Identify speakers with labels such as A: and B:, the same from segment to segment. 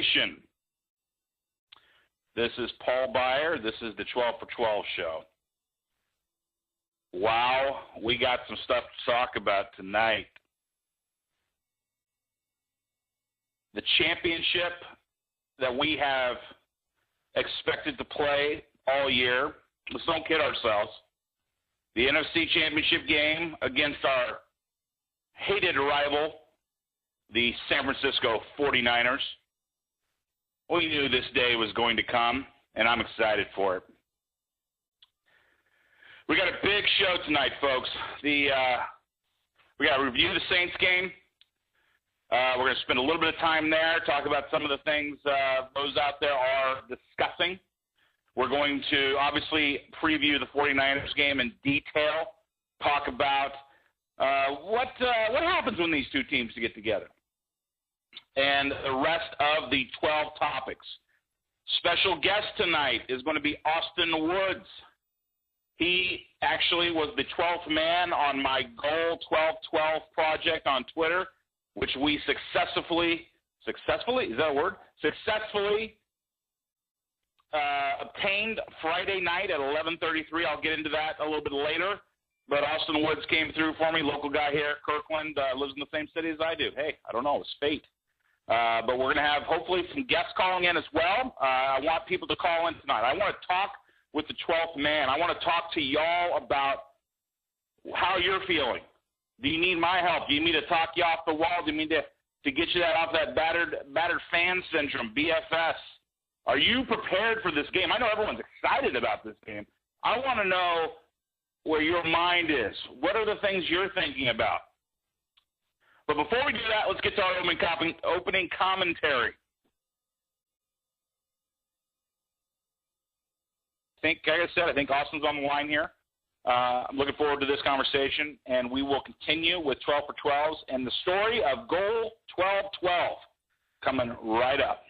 A: Nation. This is Paul Beyer. This is the 12 for 12 show. Wow, we got some stuff to talk about tonight. The championship that we have expected to play all year. Let's don't kid ourselves. The NFC Championship game against our hated rival, the San Francisco 49ers. We knew this day was going to come, and I'm excited for it. We got a big show tonight, folks. We got to review the Saints game. We're going to spend a little bit of time there, talk about some of the things those out there are discussing. We're going to obviously preview the 49ers game in detail, talk about what happens when these two teams get together, and the rest of the 12 topics. Special guest tonight is going to be Austin Woods. He actually was the 12th man on my Goal 1212 project on Twitter, which we successfully, is that a word? Successfully obtained Friday night at 11:33. I'll get into that a little bit later. But Austin Woods came through for me, local guy here at Kirkland, lives in the same city as I do. Hey, I don't know, it's fate. But we're going to have hopefully some guests calling in as well. I want people to call in tonight. I want to talk with the 12th man. I want to talk to y'all about how you're feeling. Do you need my help? Do you need me to talk you off the wall? Do you need to get you off that battered fan syndrome, BFS? Are you prepared for this game? I know everyone's excited about this game. I want to know where your mind is. What are the things you're thinking about? But before we do that, let's get to our opening commentary. Like I said, I think Austin's on the line here. I'm looking forward to this conversation, and we will continue with 12 for 12s and the story of Goal 1212 coming right up.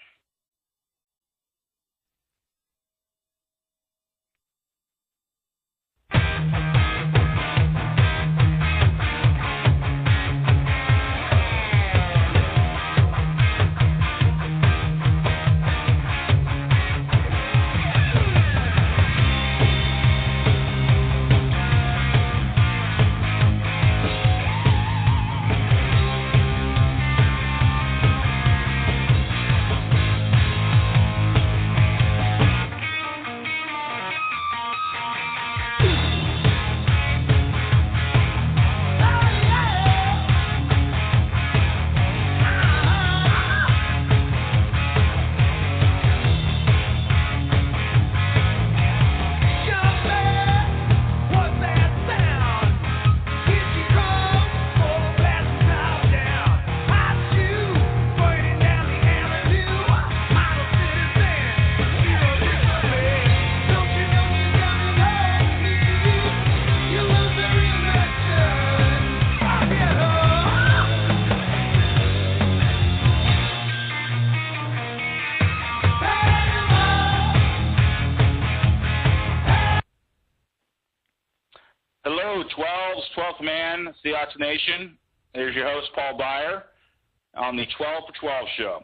A: Hello, 12th man, Seahawks Nation. There's your host, Paul Beyer, on the 12 for 12 show.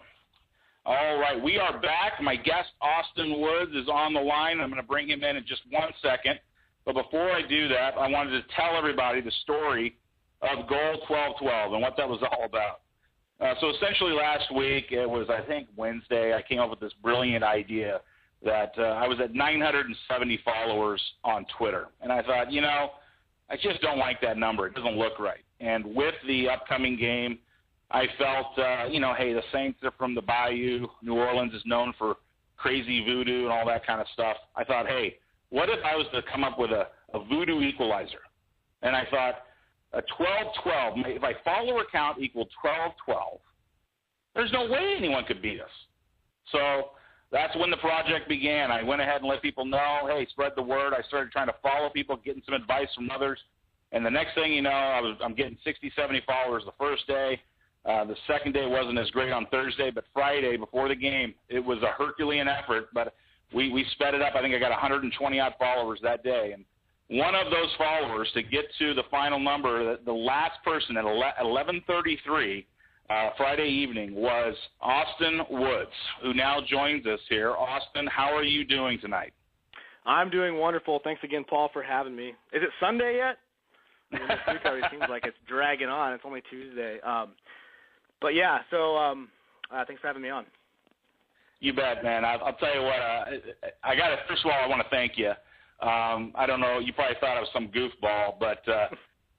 A: All right, we are back. My guest, Austin Woods, is on the line. I'm going to bring him in just 1 second. But before I do that, I wanted to tell everybody the story of Goal 1212 and what that was all about. So essentially last week, it was, I think, Wednesday, I came up with this brilliant idea that I was at 970 followers on Twitter. And I thought, I just don't like that number. It doesn't look right. And with the upcoming game, I felt, hey, the Saints are from the Bayou. New Orleans is known for crazy voodoo and all that kind of stuff. I thought, hey, what if I was to come up with a voodoo equalizer? And I thought, a 12-12, if my follower count equaled 12-12, there's no way anyone could beat us. So that's when the project began. I went ahead and let people know, hey, spread the word. I started trying to follow people, getting some advice from others. And the next thing you know, I'm getting 60, 70 followers the first day. The second day wasn't as great on Thursday, but Friday before the game, it was a Herculean effort. But we sped it up. I think I got 120-odd followers that day. And one of those followers, to get to the final number, the last person at 11:33, Friday evening was Austin Woods, who now joins us here. Austin, how are you doing tonight?
B: I'm doing wonderful. Thanks again, Paul, for having me. Is it Sunday yet? I mean, this week already seems like it's dragging on. It's only Tuesday. But yeah, so thanks for having me on.
A: You bet, man. I'll tell you what, first of all, I want to thank you. I don't know, you probably thought I was some goofball, but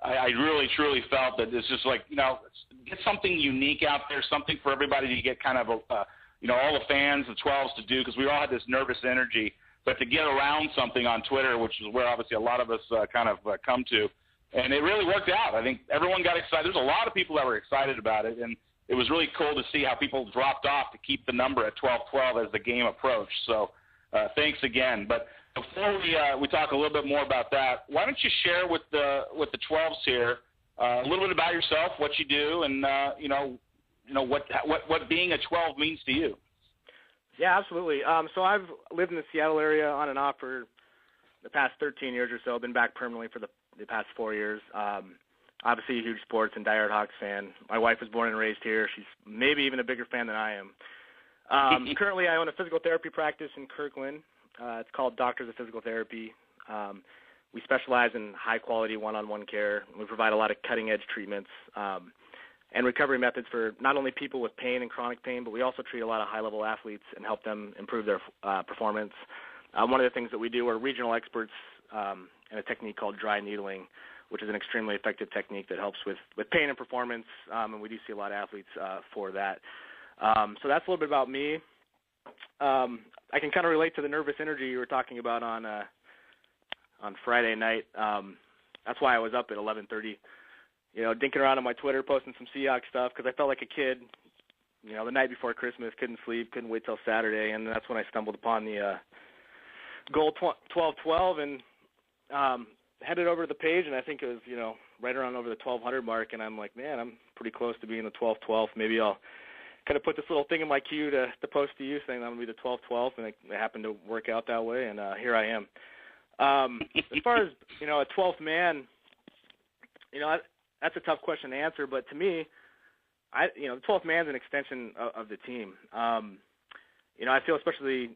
A: I really, truly felt that it's just like, get something unique out there, something for everybody to get kind of, all the fans, the 12s to do, because we all had this nervous energy, but to get around something on Twitter, which is where obviously a lot of us come to, and it really worked out. I think everyone got excited. There's a lot of people that were excited about it, and it was really cool to see how people dropped off to keep the number at 12-12 as the game approached. So thanks again. But before we talk a little bit more about that, why don't you share with the 12s here a little bit about yourself, what you do, and what being a 12 means to you.
B: Yeah, absolutely. So I've lived in the Seattle area on and off for the past 13 years or so. I've been back permanently for the past 4 years. Obviously a huge sports and diehard Hawks fan. My wife was born and raised here. She's maybe even a bigger fan than I am. Currently, I own a physical therapy practice in Kirkland. It's called Doctors of Physical Therapy. We specialize in high-quality one-on-one care. We provide a lot of cutting-edge treatments and recovery methods for not only people with pain and chronic pain, but we also treat a lot of high-level athletes and help them improve their performance. One of the things that we do, we're regional experts in a technique called dry needling, which is an extremely effective technique that helps with pain and performance, and we do see a lot of athletes for that. So that's a little bit about me. I can kind of relate to the nervous energy you were talking about on Friday night. That's why I was up at 11:30, dinking around on my Twitter, posting some Seahawks stuff, because I felt like a kid, the night before Christmas, couldn't sleep, couldn't wait till Saturday, and that's when I stumbled upon the goal 12-12 and headed over to the page, and I think it was, right around over the 1,200 mark, and I'm like, man, I'm pretty close to being the 12-12. Maybe I'll kind of put this little thing in my queue to post to you saying I'm going to be the 12-12, and it happened to work out that way, and here I am. As far as, a 12th man, that's a tough question to answer, but to me, the 12th man's an extension of the team. I feel especially,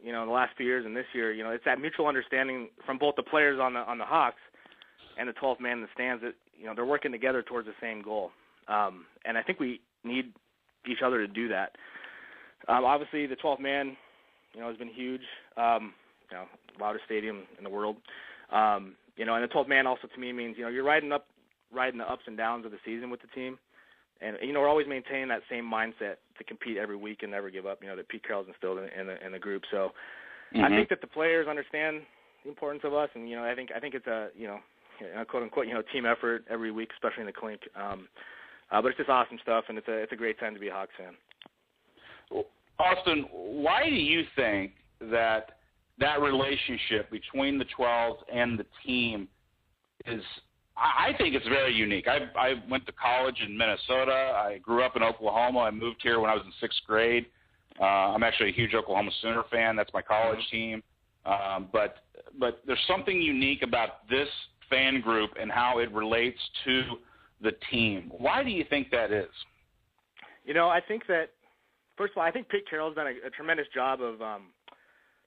B: in the last few years and this year, it's that mutual understanding from both the players on the Hawks and the 12th man in the stands that, they're working together towards the same goal. And I think we need each other to do that. Obviously, the 12th man, has been huge, loudest stadium in the world. And the 12th man also to me means, you're riding the ups and downs of the season with the team. And, we're always maintaining that same mindset to compete every week and never give up, that Pete Carroll's instilled in the group. So I think that the players understand the importance of us, and, I think it's a, quote unquote, team effort every week, especially in the clink. But it's just awesome stuff, and it's a great time to be a Hawks fan.
A: Austin, why do you think that relationship between the 12s and the team is – I think it's very unique. I went to college in Minnesota. I grew up in Oklahoma. I moved here when I was in sixth grade. I'm actually a huge Oklahoma Sooner fan. That's my college team. But there's something unique about this fan group and how it relates to the team. Why do you think that is?
B: I think that, first of all, I think Pete Carroll's done a tremendous job of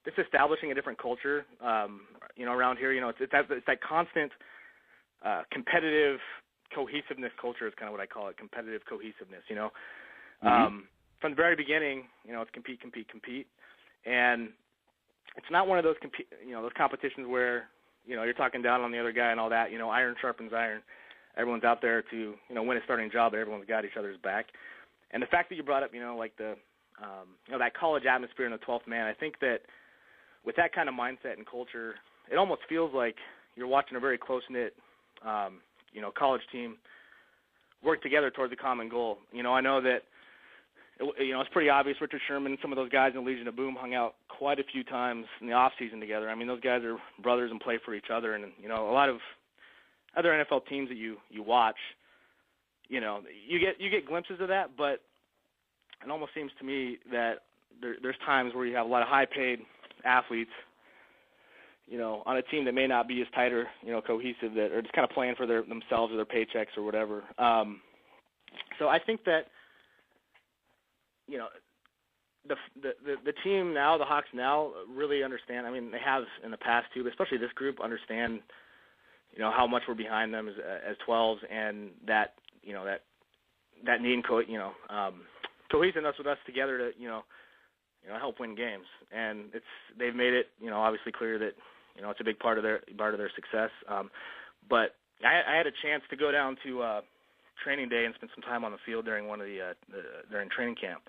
B: just establishing a different culture, around here. It's that constant competitive cohesiveness culture is kind of what I call it, competitive cohesiveness, From the very beginning, it's compete. And it's not one of those, those competitions where, you're talking down on the other guy and all that, iron sharpens iron. Everyone's out there to, win a starting job, but everyone's got each other's back. And the fact that you brought up, like the, that college atmosphere in the 12th man, I think that with that kind of mindset and culture, it almost feels like you're watching a very close-knit, college team work together towards a common goal. I know that, it's pretty obvious Richard Sherman and some of those guys in the Legion of Boom hung out quite a few times in the off-season together. I mean, those guys are brothers and play for each other. And, a lot of other NFL teams that you watch, you get glimpses of that, but it almost seems to me that there's times where you have a lot of high-paid athletes, on a team that may not be as tight or, cohesive, that are just kind of playing for themselves or their paychecks or whatever. So I think that, you know, the team now, the Hawks now really understand. I mean, they have in the past too, but especially this group understand, you know, how much we're behind them as 12s, and that, you know, that need cohesiveness with us together to, you know, help win games. And they've made it, you know, obviously clear that, you know, it's a big part of their success. But I had a chance to go down to training day and spend some time on the field during one of during training camp.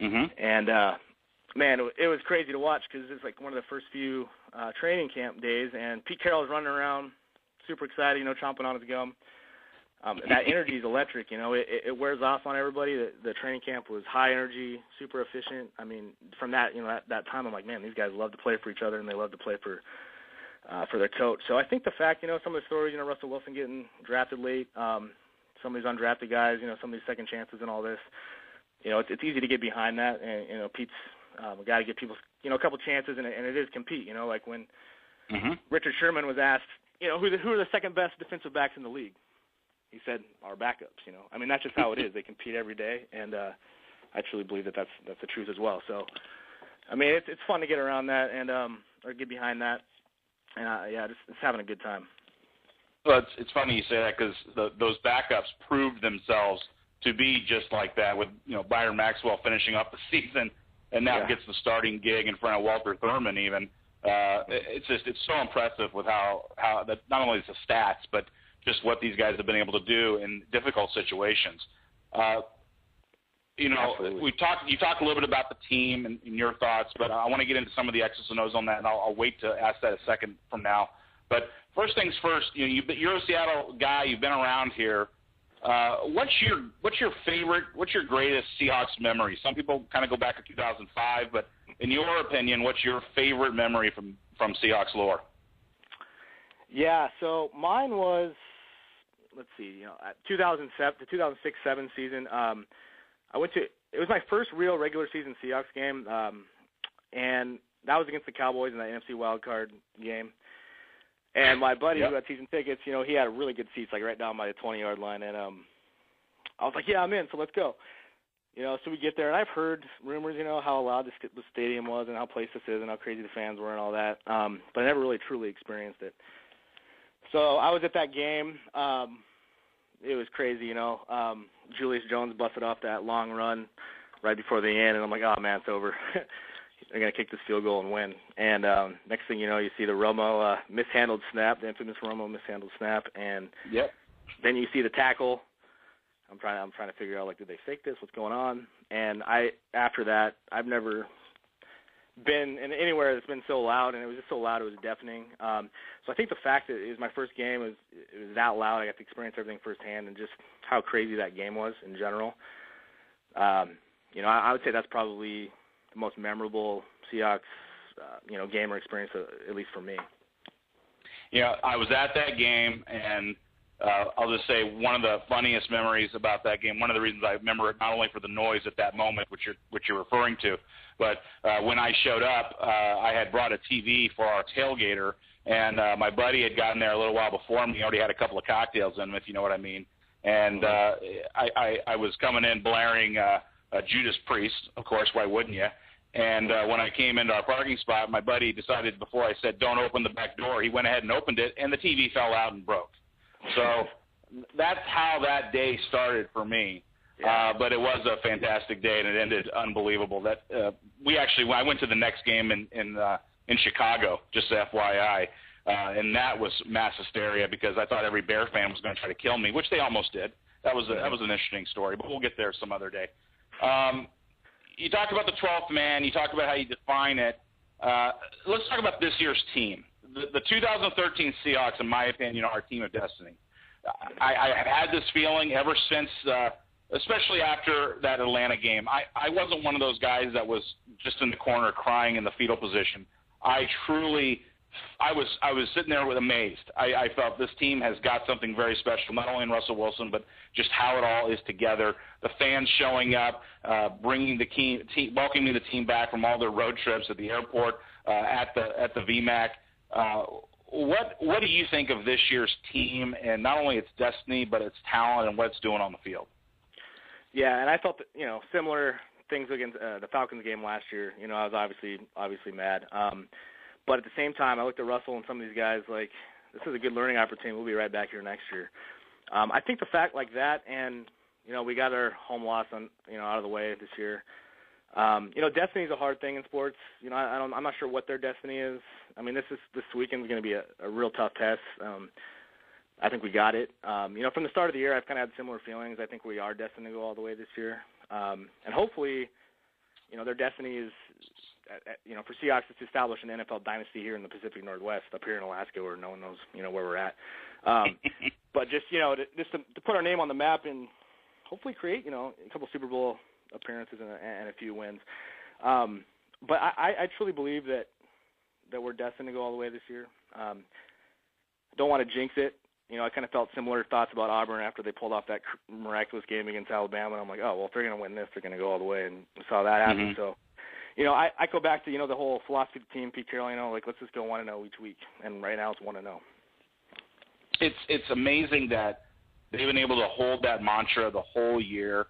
A: Mm-hmm.
B: And man, it was crazy to watch because it was like one of the first few training camp days, and Pete Carroll was running around, super excited, you know, chomping on his gum. That energy is electric, you know. It wears off on everybody. The training camp was high energy, super efficient. I mean, from that, you know, that time, I'm like, man, these guys love to play for each other, and they love to play for their coach. So I think the fact, you know, some of the stories, you know, Russell Wilson getting drafted late, some of these undrafted guys, you know, some of these second chances and all this, you know, it's easy to get behind that. And, you know, Pete's got to give people, you know, a couple chances, and it is compete, you know, like when Richard Sherman was asked, you know, who are the second best defensive backs in the league? He said, our backups, you know. I mean, that's just how it is. They compete every day, and I truly believe that that's the truth as well. So, I mean, it's fun to get around that and or get behind that, and yeah, it's having a good time.
A: Well, it's funny you say that because those backups proved themselves to be just like that. With, you know, Byron Maxwell finishing up the season and now gets the starting gig in front of Walter Thurman. Even it's so impressive with how that not only is the stats but just what these guys have been able to do in difficult situations. You know,
B: Absolutely.
A: You talked a little bit about the team and your thoughts, but I want to get into some of the X's and O's on that, and I'll wait to ask that a second from now. But first things first, you know, you're a Seattle guy. You've been around here. What's your favorite? What's your greatest Seahawks memory? Some people kind of go back to 2005, but in your opinion, what's your favorite memory from Seahawks lore?
B: Yeah, so mine was, let's see, you know, 2007, the 2006-07 season. It was my first real regular season Seahawks game, and that was against the Cowboys in the NFC wildcard game. And my buddy who had season tickets, you know, he had really good seats, like right down by the 20-yard line. And I was like, yeah, I'm in, so let's go. You know, so we get there, and I've heard rumors, you know, how loud the stadium was and how place this is and how crazy the fans were and all that, but I never really truly experienced it. So I was at that game. It was crazy, you know. Julius Jones busted off that long run right before the end, and I'm like, oh, man, it's over. They're going to kick this field goal and win. And next thing you know, you see the Romo mishandled snap, the infamous Romo mishandled snap, and then you see the tackle. I'm trying to figure out, like, did they fake this? What's going on? And after that, I've never been in anywhere that's been so loud, and it was just so loud it was deafening. So I think the fact that it was my first game, it was that loud. I got to experience everything firsthand, and just how crazy that game was in general. You know, I would say that's probably the most memorable Seahawks, you know, game or experience, at least for me.
A: Yeah, I was at that game, and I'll just say one of the funniest memories about that game, one of the reasons I remember it not only for the noise at that moment, which you're referring to, but when I showed up, I had brought a TV for our tailgater, and my buddy had gotten there a little while before me. He already had a couple of cocktails in him, if you know what I mean. And I was coming in blaring Judas Priest, of course, why wouldn't you? And when I came into our parking spot, my buddy decided before I said, don't open the back door, he went ahead and opened it, and the TV fell out and broke. So that's how that day started for me. But it was a fantastic day, and it ended unbelievable. That I went to the next game in Chicago, just FYI, and that was mass hysteria because I thought every Bear fan was going to try to kill me, which they almost did. That was an interesting story, but we'll get there some other day. You talked about the 12th man. You talked about how you define it. Let's talk about this year's team. The 2013 Seahawks, in my opinion, are a team of destiny. I have had this feeling ever since, especially after that Atlanta game. I wasn't one of those guys that was just in the corner crying in the fetal position. I was sitting there with amazed. I felt this team has got something very special, not only in Russell Wilson, but just how it all is together. The fans showing up, bringing the team, welcoming the team back from all their road trips at the airport, at the VMAC. What do you think of this year's team, and not only its destiny, but its talent and what it's doing on the field?
B: Yeah, and I felt that, you know, similar things against the Falcons game last year, I was obviously mad. But at the same time, I looked at Russell and some of these guys like, this is a good learning opportunity. We'll be right back here next year. I think the fact like that, and we got our home loss out of the way this year. Destiny is a hard thing in sports. I'm not sure what their destiny is. I mean, this weekend is going to be a real tough test. I think we got it. From the start of the year, I've kind of had similar feelings. I think we are destined to go all the way this year. And hopefully, their destiny is, for Seahawks to establish an NFL dynasty here in the Pacific Northwest, up here in Alaska, where no one knows, where we're at. But just to put our name on the map and hopefully create, a couple Super Bowl appearances and a few wins. But I truly believe that we're destined to go all the way this year. Don't want to jinx it. I kind of felt similar thoughts about Auburn after they pulled off that miraculous game against Alabama. And I'm like, oh, well, if they're going to win this, they're going to go all the way. And we saw that happen. So, I go back to, the whole philosophy of the team, Pete Carroll, let's just go 1-0 each week. And right now it's 1-0.
A: It's amazing that they've been able to hold that mantra the whole year,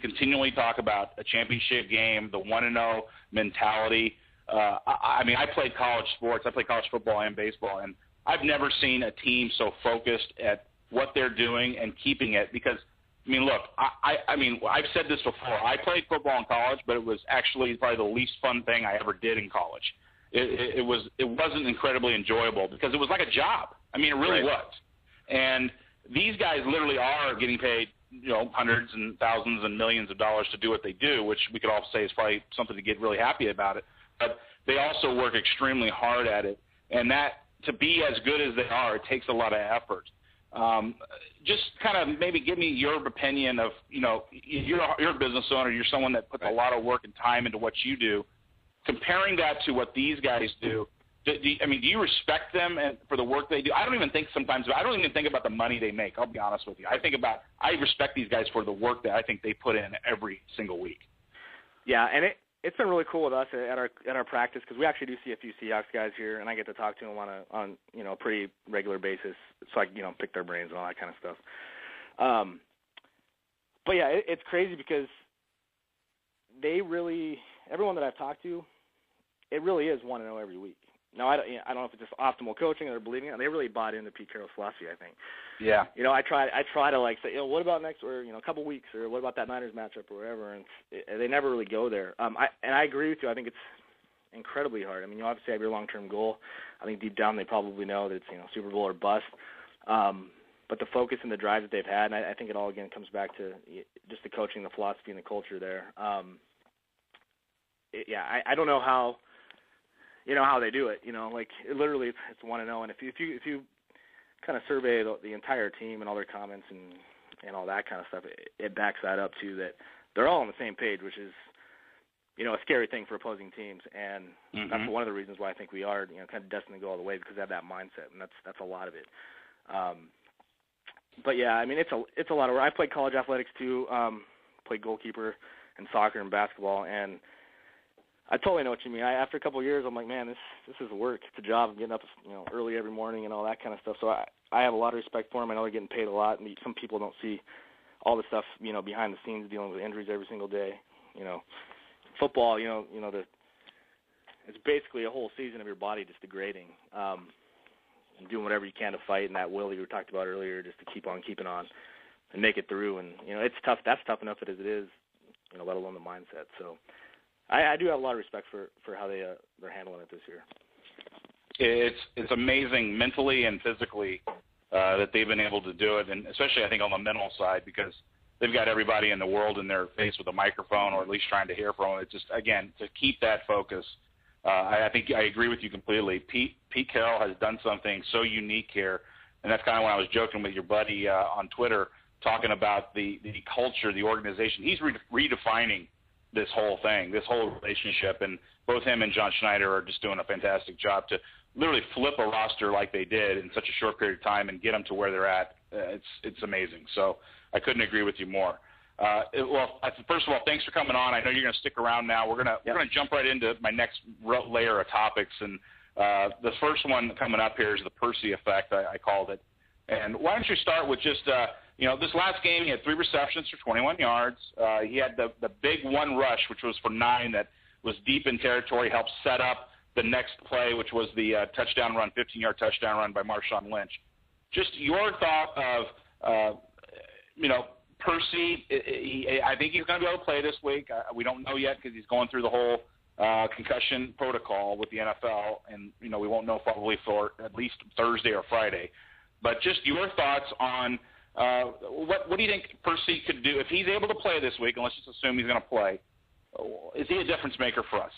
A: continually talk about a championship game, the 1-0 mentality. I played college sports. I played college football and baseball, and I've never seen a team so focused at what they're doing and keeping it because, look, I've said this before. I played football in college, but it was actually probably the least fun thing I ever did in college. It wasn't incredibly enjoyable because it was like a job. It really was. And these guys literally are getting paid, hundreds and thousands and millions of dollars to do what they do, which we could all say is probably something to get really happy about it. But they also work extremely hard at it. And that, to be as good as they are, it takes a lot of effort. Just kind of maybe give me your opinion of, you're a business owner, you're someone that puts a lot of work and time into what you do. Comparing that to what these guys do, do you respect them for the work they do? I don't even think about the money they make. I'll be honest with you. I respect these guys for the work that I think they put in every single week.
B: Yeah, and it's been really cool with us at our practice because we actually do see a few Seahawks guys here, and I get to talk to them on a pretty regular basis, so I pick their brains and all that kind of stuff. But yeah, it's crazy because everyone that I've talked to, it really is 1-0 every week. Now, I don't know if it's just optimal coaching or they're believing it. They really bought into Pete Carroll's philosophy, I think.
A: Yeah.
B: I try to say, what about next or a couple weeks or what about that Niners matchup or whatever, and they never really go there. I agree with you. I think it's incredibly hard. You obviously have your long-term goal. I think deep down they probably know that it's Super Bowl or bust. But the focus and the drive that they've had, and I think it all again comes back to just the coaching, the philosophy, and the culture there. I don't know how. How they do it. Literally it's 1-0, and if you kind of survey the entire team and all their comments and all that kind of stuff, it backs that up too, that they're all on the same page, which is a scary thing for opposing teams, and that's one of the reasons why I think we are kind of destined to go all the way, because they have that mindset, and that's a lot of it. But yeah, it's a lot of work. I played college athletics too, played goalkeeper in soccer and basketball, and I totally know what you mean. After a couple of years, I'm like, man, this is work. It's a job. I'm getting up, early every morning and all that kind of stuff. So I have a lot of respect for them. I know they're getting paid a lot, and some people don't see all the stuff, behind the scenes, dealing with injuries every single day. Football, it's basically a whole season of your body just degrading, and doing whatever you can to fight, and that will that you were talked about earlier, just to keep on keeping on and make it through. And it's tough. That's tough enough as it is, let alone the mindset. So. I do have a lot of respect for how they're handling it this year.
A: It's amazing mentally and physically that they've been able to do it, and especially I think on the mental side, because they've got everybody in the world in their face with a microphone, or at least trying to hear from them. It's just, again, to keep that focus. I think I agree with you completely. Pete Carroll has done something so unique here, and that's kind of when I was joking with your buddy on Twitter, talking about the culture, the organization. He's redefining this whole thing, this whole relationship, and both him and John Schneider are just doing a fantastic job to literally flip a roster like they did in such a short period of time and get them to where they're at. It's amazing. So I couldn't agree with you more. First of all, thanks for coming on. I know you're going to stick around now. We're going to jump right into my next layer of topics, and the first one coming up here is the Percy effect, I called it. And why don't you start with just this last game he had 3 receptions for 21 yards. He had the big one rush, which was for 9, that was deep in territory, helped set up the next play, which was the touchdown run, 15-yard touchdown run by Marshawn Lynch. Just your thought of, Percy. I think he's going to be able to play this week. We don't know yet because he's going through the whole concussion protocol with the NFL, and we won't know probably for at least Thursday or Friday. But just your thoughts on what do you think Percy could do if he's able to play this week? And let's just assume he's going to play. Is he a difference maker for us?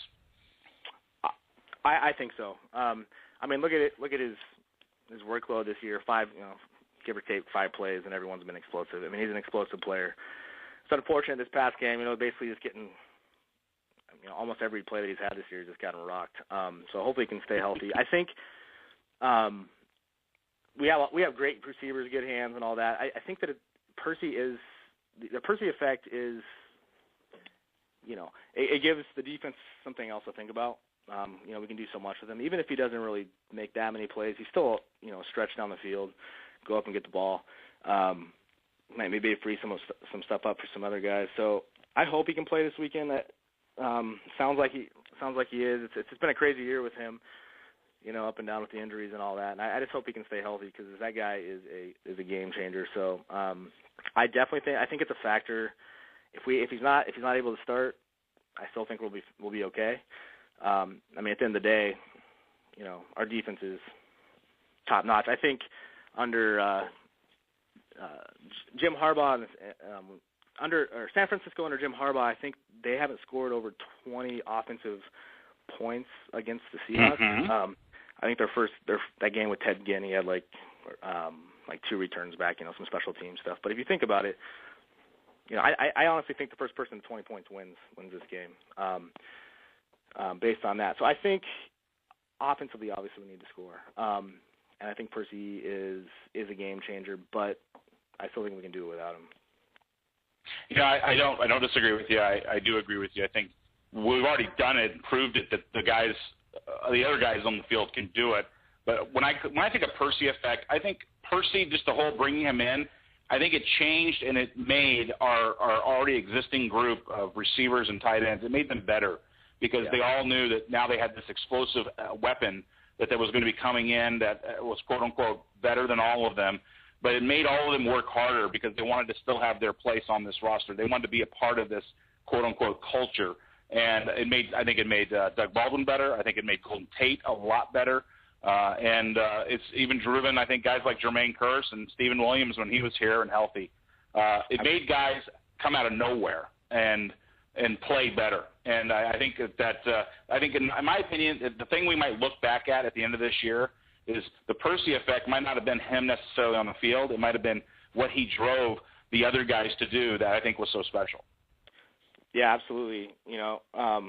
B: I think so. Look at it. Look at his workload this year. 5, give or take 5 plays, and everyone's been explosive. He's an explosive player. It's unfortunate this past game. Basically just getting, almost every play that he's had this year has just gotten rocked. So hopefully he can stay healthy. I think we have great receivers, good hands, and all that. I think that the Percy effect is, it gives the defense something else to think about. We can do so much with him. Even if he doesn't really make that many plays, he's still, stretch down the field, go up and get the ball. Maybe free some stuff up for some other guys. So I hope he can play this weekend. That sounds like he is. It's been a crazy year with him, up and down with the injuries and all that. And I just hope he can stay healthy because that guy is a game changer. So I definitely think it's a factor. If he's not able to start, I still think we'll be okay. At the end of the day, our defense is top notch. I think under Jim Harbaugh, San Francisco under Jim Harbaugh, I think they haven't scored over 20 offensive points against the Seahawks.
A: Mm-hmm.
B: I think that game with Ted Ginn, he had like 2 returns back, some special team stuff. But if you think about it, I honestly think the first person to 20 points wins this game. Based on that. So I think offensively, obviously, we need to score. And I think Percy is a game changer, but I still think we can do it without him.
A: I don't disagree with you. I do agree with you. I think we've already done it and proved it that the other guys on the field can do it. But when I think of Percy effect, I think Percy, just the whole bringing him in, I think it changed and it made our already existing group of receivers and tight ends, it made them better. Because they all knew that now they had this explosive weapon that was going to be coming in that was, quote-unquote, better than all of them. But it made all of them work harder because they wanted to still have their place on this roster. They wanted to be a part of this, quote-unquote, culture. And I think it made Doug Baldwin better. I think it made Golden Tate a lot better. It's even driven, I think, guys like Jermaine Kearse and Stephen Williams when he was here and healthy. It made guys come out of nowhere and play better. And I think in my opinion, the thing we might look back at the end of this year is the Percy effect might not have been him necessarily on the field. It might have been what he drove the other guys to do that I think was so special.
B: Yeah, absolutely. At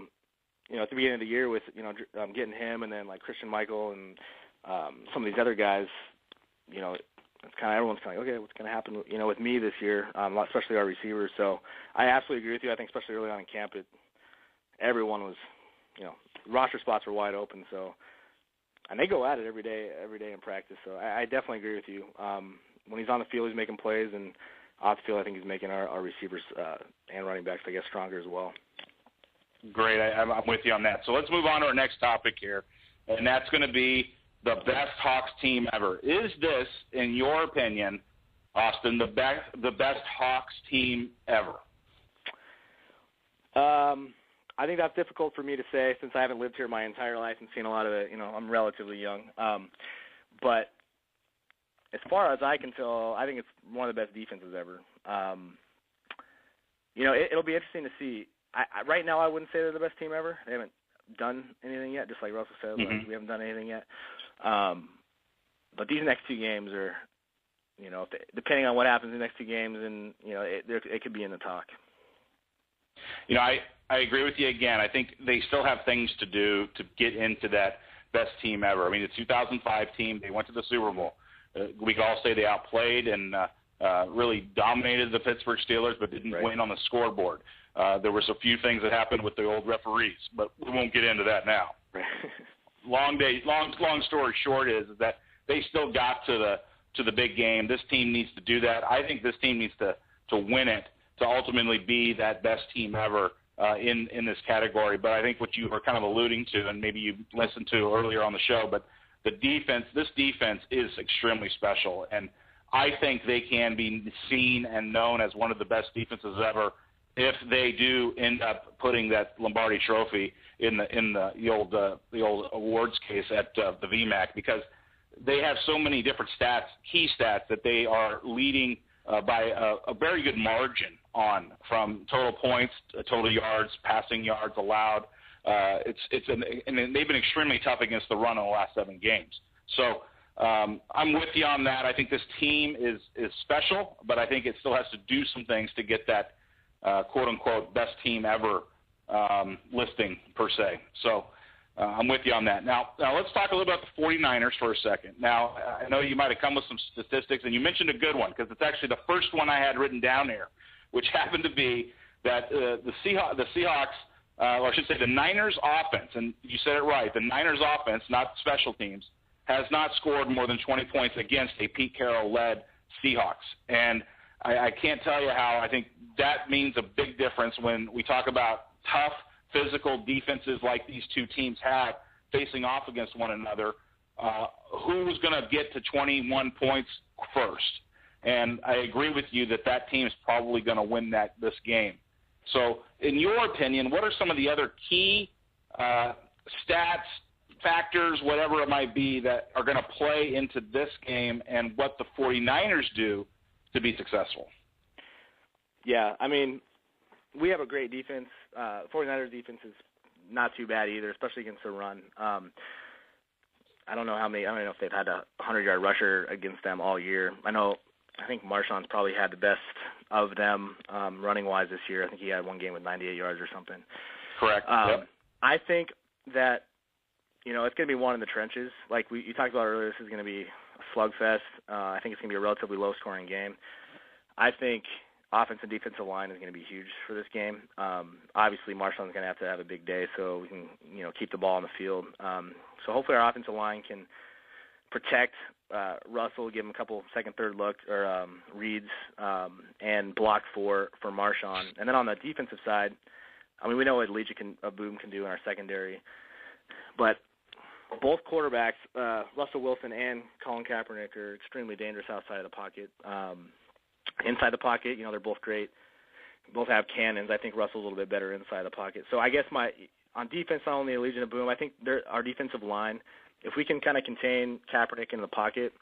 B: the beginning of the year with, getting him and then like Christian Michael and some of these other guys, it's everyone's kind of like, okay, what's going to happen, with me this year, especially our receivers. So I absolutely agree with you. I think especially early on in camp, everyone was, roster spots were wide open. So, and they go at it every day in practice. So I definitely agree with you. When he's on the field, he's making plays, and off the field, I think he's making our receivers and running backs, I guess, stronger as well.
A: Great. I'm with you on that. So let's move on to our next topic here, and that's going to be the best Hawks team ever. Is this, in your opinion, Austin, the best Hawks team ever?
B: I think that's difficult for me to say since I haven't lived here my entire life and seen a lot of it. I'm relatively young. But as far as I can tell, I think it's one of the best defenses ever. It'll be interesting to see. Right now, I wouldn't say they're the best team ever. They haven't done anything yet, just like Russell said.
A: Mm-hmm.
B: We haven't done anything yet. But these next 2 games are, depending on what happens in the next 2 games, and it could be in the talk.
A: I agree with you again. I think they still have things to do to get into that best team ever. The 2005 team, they went to the Super Bowl. We could all say they outplayed and really dominated the Pittsburgh Steelers, but didn't win on the scoreboard. There was a few things that happened with the old referees, but we won't get into that now. Long story short is that they still got to to the big game. This team needs to do that. I think this team needs to win it to ultimately be that best team ever in this category. But I think what you were kind of alluding to, and maybe you listened to earlier on the show, but this defense is extremely special. And I think they can be seen and known as one of the best defenses ever if they do end up putting that Lombardi Trophy in the old awards case at the VMAC, because they have so many different stats, key stats, that they are leading by a very good margin on, from total points, total yards, passing yards allowed. And they've been extremely tough against the run in the last 7 games. So I'm with you on that. I think this team is special, but I think it still has to do some things to get that quote-unquote best team ever listing per se. So I'm with you on that. Now let's talk a little about the 49ers for a second. Now, I know you might have come with some statistics, and you mentioned a good one, because it's actually the first one I had written down here, which happened to be that the Seahawks, or I should say the Niners offense, and you said it right, the Niners offense, not special teams, has not scored more than 20 points against a Pete Carroll-led Seahawks. And I can't tell you how I think that means a big difference when we talk about tough physical defenses like these two teams have facing off against one another. Who's going to get to 21 points first? And I agree with you that team is probably going to win this game. So in your opinion, what are some of the other key stats, factors, whatever it might be, that are going to play into this game, and what the 49ers do to be successful?
B: Yeah, I mean, we have a great defense. 49ers defense is not too bad either, especially against the run. I don't know if they've had a 100-yard rusher against them all year. I think Marshawn's probably had the best of them running-wise this year. I think he had one game with 98 yards or something.
A: Correct. Yep.
B: I think that, it's going to be one in the trenches. Like you talked about earlier, this is going to be a slugfest. I think it's going to be a relatively low-scoring game. I think offensive and defensive line is going to be huge for this game. Obviously, Marshawn's going to have a big day, so we can, keep the ball on the field. So hopefully our offensive line can protect Russell, give him a couple second, third looks or reads, and block for Marshawn. And then on the defensive side, we know what Elijah Boom can do in our secondary, but both quarterbacks, Russell Wilson and Colin Kaepernick, are extremely dangerous outside of the pocket. Inside the pocket, they're both great. Both have cannons. I think Russell's a little bit better inside the pocket. So I guess on defense, not only Elijah Boom, I think our defensive line, if we can kind of contain Kaepernick in the pocket,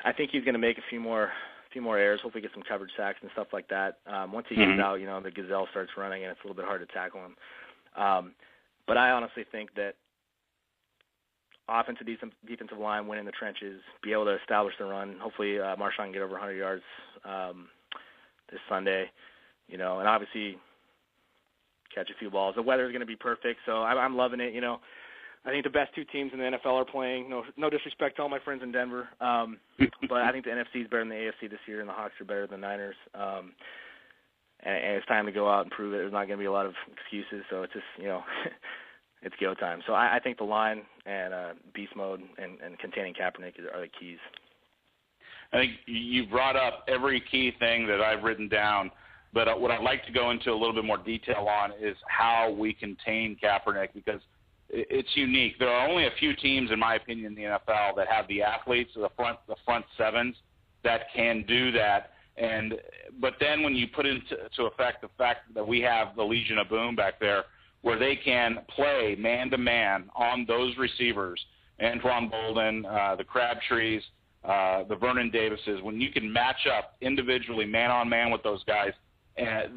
B: I think he's going to make a few more errors, hopefully get some coverage sacks and stuff like that. Once he gets out, the gazelle starts running, and it's a little bit hard to tackle him. But I honestly think that offensive defensive line, win in the trenches, be able to establish the run. Hopefully Marshawn can get over 100 yards this Sunday, and obviously catch a few balls. The weather is going to be perfect, so I'm loving it. I think the best two teams in the NFL are playing. No disrespect to all my friends in Denver, but I think the NFC is better than the AFC this year, and the Hawks are better than the Niners. And it's time to go out and prove it. There's not going to be a lot of excuses, so it's just it's go time. So I think the line and beast mode and containing Kaepernick are the keys.
A: I think you brought up every key thing that I've written down, but what I'd like to go into a little bit more detail on is how we contain Kaepernick, because it's unique. There are only a few teams, in my opinion, in the NFL that have the athletes, the front sevens, that can do that. But then when you put into effect the fact that we have the Legion of Boom back there, where they can play man-to-man on those receivers, Antoine Bolden, the Crabtrees, the Vernon Davises, when you can match up individually man-on-man with those guys,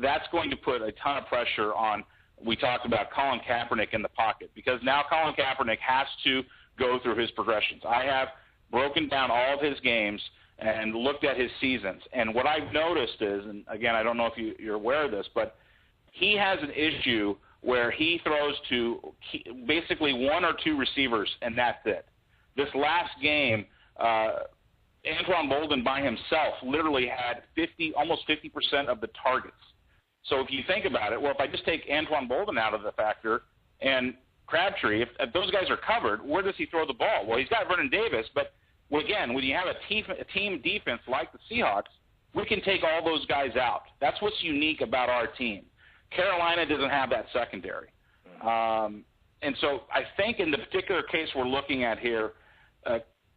A: that's going to put a ton of pressure on. We talked about Colin Kaepernick in the pocket, because now Colin Kaepernick has to go through his progressions. I have broken down all of his games and looked at his seasons, and what I've noticed is, and again, I don't know if you're aware of this, but he has an issue where he throws to basically one or two receivers, and that's it. This last game, Antoine Bolden by himself literally had almost 50% of the targets. So if you think about it, well, if I just take Antoine Bolden out of the factor and Crabtree, if those guys are covered, where does he throw the ball? Well, he's got Vernon Davis, but Well, again, when you have a team defense like the Seahawks, we can take all those guys out. That's what's unique about our team. Carolina doesn't have that secondary. And so I think in the particular case we're looking at here,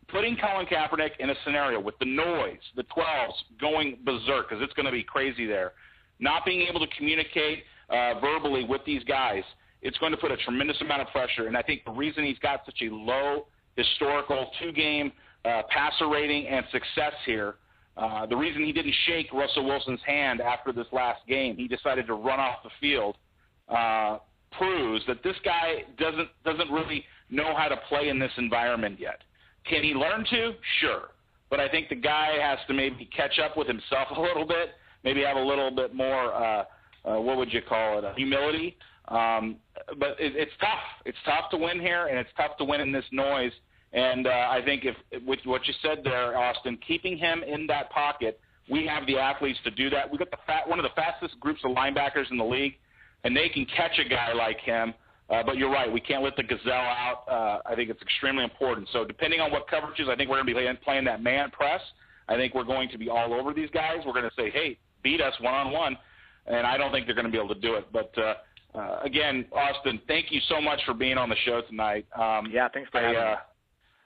A: putting Colin Kaepernick in a scenario with the noise, the 12s going berserk, because it's going to be crazy there, not being able to communicate verbally with these guys, it's going to put a tremendous amount of pressure. And I think the reason he's got such a low historical two-game passer rating and success here, the reason he didn't shake Russell Wilson's hand after this last game, he decided to run off the field, proves that this guy doesn't really know how to play in this environment yet. Can he learn to? Sure. But I think the guy has to maybe catch up with himself a little bit, maybe have a little bit more, what would you call it, humility. But it's tough. It's tough to win here, and it's tough to win in this noise. And I think if with what you said there, Austin, keeping him in that pocket, we have the athletes to do that. We've got one of the fastest groups of linebackers in the league, and they can catch a guy like him. But you're right, we can't let the gazelle out. I think it's extremely important. So depending on what coverages, I think we're going to be playing that man press. I think we're going to be all over these guys. We're going to say, hey, beat us one-on-one, and I don't think they're going to be able to do it. But, again, Austin, thank you so much for being on the show tonight.
B: Yeah, thanks for having me.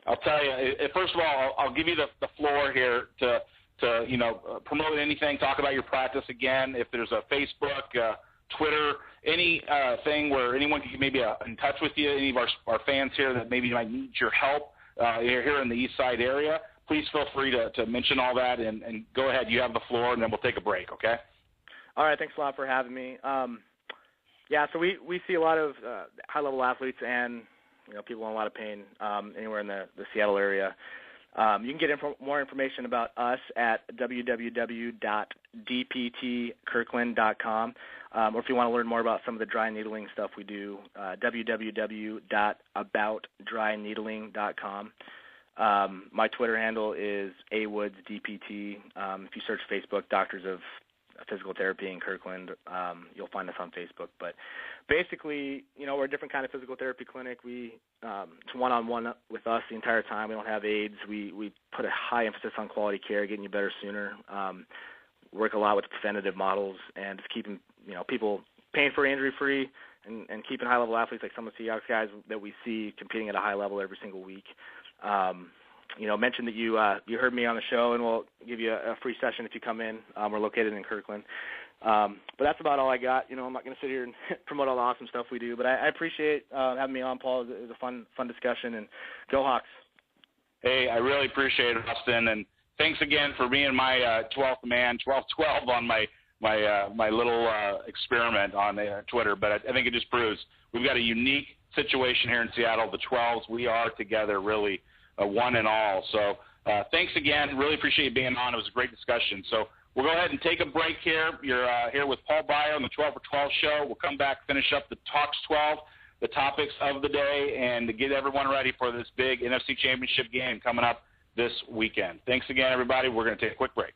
A: I'll tell you, first of all, I'll give you the floor here to promote anything, talk about your practice again. If there's a Facebook, Twitter, thing where anyone can maybe in touch with you, any of our fans here that maybe might need your help here in the East Side area, please feel free to mention all that and go ahead. You have the floor, and then we'll take a break, okay?
B: All right, thanks a lot for having me. Yeah, so we see a lot of high-level athletes and people in a lot of pain anywhere in the Seattle area. You can get more information about us at www.dptkirkland.com, or if you want to learn more about some of the dry needling stuff we do, www.aboutdryneedling.com. My Twitter handle is awoodsdpt. If you search Facebook, Doctors of Physical Therapy in Kirkland, you'll find us on Facebook. But basically, we're a different kind of physical therapy clinic. It's one-on-one with us the entire time. We don't have aides. We put a high emphasis on quality care, getting you better sooner. Work a lot with preventative models and just keeping people pain-free, injury-free, and keeping high-level athletes like some of the Seahawks guys that we see competing at a high level every single week. Mention that you heard me on the show, and we'll give you a free session if you come in. We're located in Kirkland. But that's about all I got. I'm not going to sit here and promote all the awesome stuff we do, but I appreciate having me on, Paul. It was a fun discussion, and go Hawks.
A: Hey, I really appreciate it, Austin, and thanks again for being my 12th man, 1212 on my little experiment on Twitter. But I think it just proves we've got a unique situation here in Seattle. The 12s, we are together really one and all. So thanks again. Really appreciate you being on. It was a great discussion. So we'll go ahead and take a break here. You're here with Paul Byer on the 12 for 12 show. We'll come back, finish up the Talks 12, the topics of the day, and to get everyone ready for this big NFC Championship game coming up this weekend. Thanks again, everybody. We're going to take a quick break.